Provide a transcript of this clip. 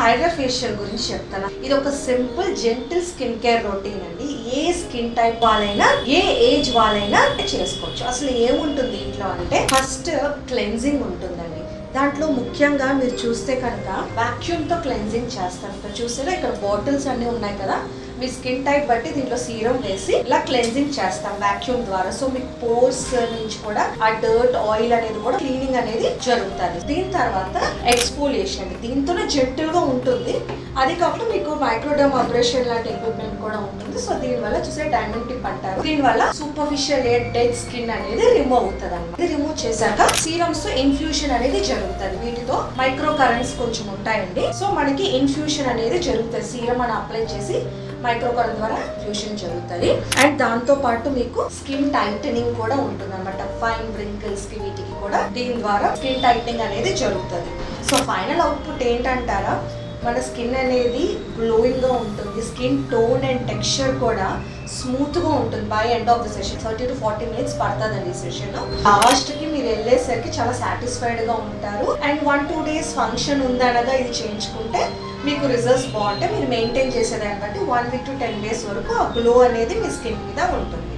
Tiger facial గురించి చెప్తాను. ఇది ఒక simple gentle skin care routine అండి. ఏ స్కిన్ టైప్ వాళ్ళైనా ఏ ఏజ్ వాళ్ళైనా చేసుకోవచ్చు. అసలు ఏముంటుంది ఇంట్లో అంటే ఫస్ట్ క్లెన్జింగ్ ఉంటుందండి. దాంట్లో ముఖ్యంగా మీరు చూస్తే కనుక వాక్యూమ్ తో క్లెన్జింగ్ చేస్తారు. ఇక్కడ చూసారా, ఇక్కడ బాటిల్స్ అన్ని ఉన్నాయి కదా, మీ స్కిన్ టైప్ బట్టి దీంట్లో సీరం వేసి ఇలా క్లెన్జింగ్ చేస్తాం వాక్యూమ్ ద్వారా. సో మీకు పోర్స్ నుంచి కూడా ఆ డర్ట్ ఆయిల్ అనేది కూడా క్లీనింగ్ అనేది జరుగుతుంది. దీని తర్వాత ఎక్స్ఫోలియేషన్ అండి. దీంతోనే జెంటిల్ గా ఉంటుంది. అది కాకుండా మీకు మైక్రోడర్మ్ అబ్రేషన్ లాంటి ఎక్విప్మెంట్ కూడా ఉంటుంది. సో దీనివల్ల చూసే డైమండ్ టిప్ అంటారు. దీనివల్ల సూపర్ఫిషియల్ డెడ్ స్కిన్ అనేది రిమూవ్ అవుతుంది అన్నమాట. ఇది రిమూవ్ చేశాక సీరమ్స్ తో ఇన్ఫ్యూషన్ అనేది జరుగుతుంది. వీటితో మైక్రో కరెంట్స్ కొంచెం ఉంటాయండి. సో మనకి ఇన్ఫ్యూషన్ అనేది జరుగుతుంది. సీరం అని అప్లై చేసి మైక్రో కరెంట్ ద్వారా ఇన్ఫ్యూషన్ జరుగుతుంది. అండ్ దాంతో పాటు మీకు స్కిన్ టైటనింగ్ కూడా ఉంటుంది అనమాట. ఫైన్ వ్రింకిల్స్ కి వీటికి కూడా దీని ద్వారా స్కిన్ టైటనింగ్ అనేది జరుగుతుంది. సో ఫైనల్ అవుట్పుట్ ఏంటంటారా, మన స్కిన్ అనేది గ్లోయింగ్ గా ఉంటుంది. స్కిన్ టోన్ అండ్ టెక్స్చర్ కూడా స్మూత్ గా ఉంటుంది. By end of the session 30 to 40 minutes పడుతుందండి ఈ సెషన్. లాస్ట్ కి మీరు వెళ్ళేసరికి చాలా సాటిస్ఫైడ్ గా ఉంటారు. అండ్ 1-2 days ఫంక్షన్ ఉందనగా ఇది చేయించుకుంటే మీకు రిజల్ట్స్ బాగుంటాయి. మీరు మెయింటైన్ చేసేదాన్ని బట్టి 1 week to 10 days వరకు ఆ గ్లో అనేది మీ స్కిన్ మీద ఉంటుంది.